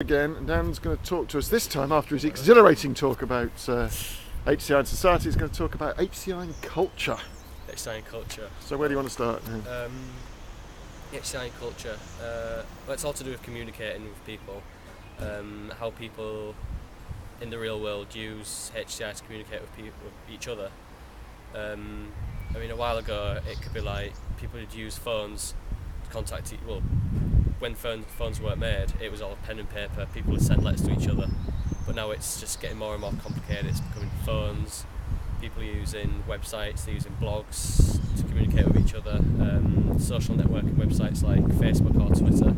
Again, and Dan's going to talk to us this time after his exhilarating talk about HCI and society. He's going to talk about HCI and culture. HCI and culture. So where do you want to start? HCI and culture. Well, it's all to do with communicating with people. How people in the real world use HCI to communicate with each other. I mean, a while ago it could be like people would use phones to contact when phones weren't made, it was all pen and paper. People would send letters to each other, but now it's just getting more and more complicated. It's becoming phones. People are using websites, they're using blogs to communicate with each other. Social networking websites like Facebook or Twitter.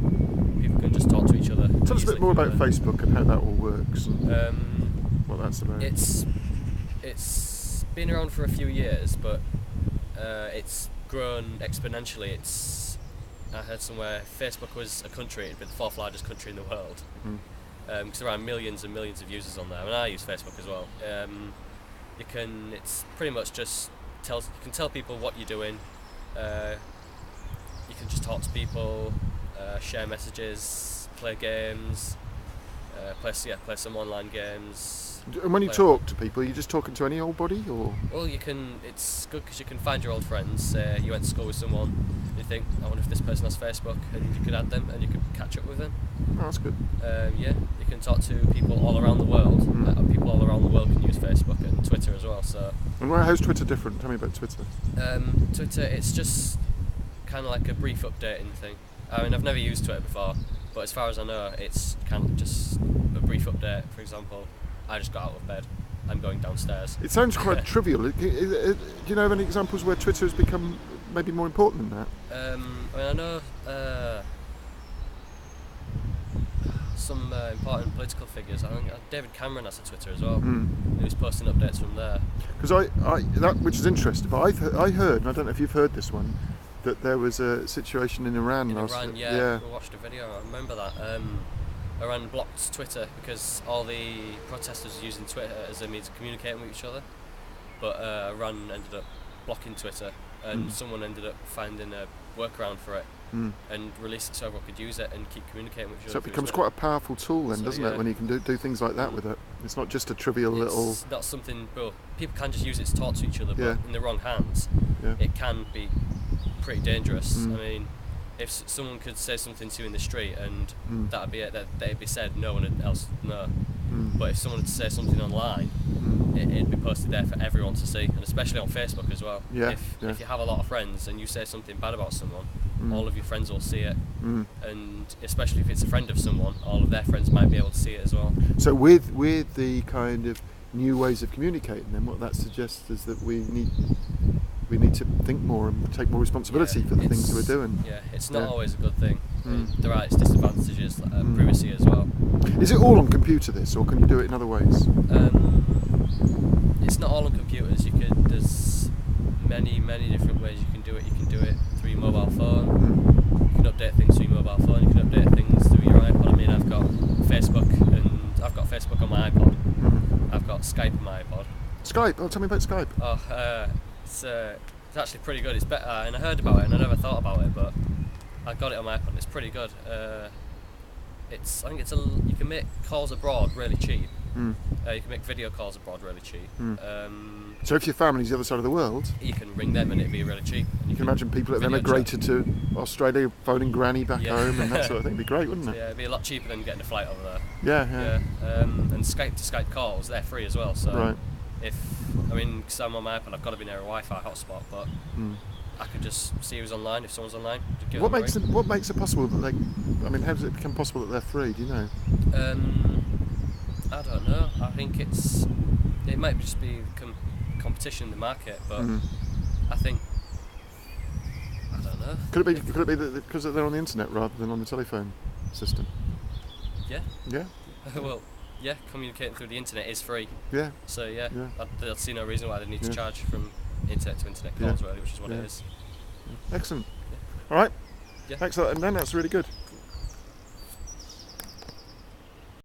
People can just talk to each other. Tell us a bit more about Facebook and how that all works and what that's about. It's been around for a few years, but it's grown exponentially. I heard somewhere Facebook was a country, it'd be the fourth largest country in the world. Because there are millions and millions of users on there, and I use Facebook as well. It's pretty much just you can tell people what you're doing. You can just talk to people, share messages, play games, play some online games. And when you talk to people, are you just talking to any old body, or? Well, it's good because you can find your old friends. You went to school with someone, you think, I wonder if this person has Facebook, and you could add them and you could catch up with them. Oh, that's good. You can talk to people all around the world. People all around the world can use Facebook and Twitter as well. So. And how's Twitter different? Tell me about Twitter. Twitter, it's just kind of like a brief updating thing. I mean, I've never used Twitter before, but as far as I know, it's kind of just a brief update. For example, I just got out of bed, I'm going downstairs. It sounds quite trivial. Do you know of any examples where Twitter has become maybe more important than that? I mean, I know some important political figures. I think David Cameron has a Twitter as well. He was posting updates from there. Because which is interesting, but I heard, and I don't know if you've heard this one, that there was a situation in Iran last week. Yeah. We watched a video, I remember that. Iran blocked Twitter because all the protesters were using Twitter as a means of communicating with each other, but Iran ended up blocking Twitter, and someone ended up finding a workaround for it and released it so everyone could use it and keep communicating with each other. So it becomes quite a powerful tool then, doesn't it, when you can do things like that with it? It's not just a trivial little... It's not something... Well, people can just use it to talk to each other, but in the wrong hands, it can be pretty dangerous. I mean, if someone could say something to you in the street and that'd be it, that'd be said, no one else would know. But if someone had to say something online, it'd be posted there for everyone to see, and especially on Facebook as well. If you have a lot of friends and you say something bad about someone, all of your friends will see it, and especially if it's a friend of someone, all of their friends might be able to see it as well. So with the kind of new ways of communicating, then what that suggests is that we need to think more and take more responsibility for the things we're doing. Yeah, it's not always a good thing. There are its disadvantages, privacy as well. Is it all on computer this, or can you do it in other ways? It's not all on computers. There's many different ways you can do it. You can do it through your mobile phone. You can update things through your mobile phone. You can update things through your iPod. I mean, I've got Facebook on my iPod. I've got Skype on my iPod. Skype? Oh, tell me about Skype. It's actually pretty good. It's better, and I heard about it and I never thought about it, but I got it on my iPod. It's pretty good. You can make calls abroad really cheap. You can make video calls abroad really cheap. So if your family's the other side of the world, you can ring them and it'd be really cheap. You can imagine people that have emigrated to Australia phoning granny back home and that sort of thing. It'd be great, wouldn't it? Yeah, it'd be a lot cheaper than getting a flight over there. Yeah. And Skype to Skype calls, they're free as well. So right. Because I'm on my iPod, I've got to be near a Wi-Fi hotspot, but I could just see who's online. If someone's online, what makes it possible that how does it become possible that they're free? Do you know? I don't know. I think it might just be competition in the market, but I don't know. Could it be that because they're on the internet rather than on the telephone system? Yeah. Yeah. Well, yeah, communicating through the internet is free. Yeah. So I'd see no reason why they need to charge from internet to internet calls, really, which is what it is. Excellent. All right. Yeah. Excellent. And then that's really good.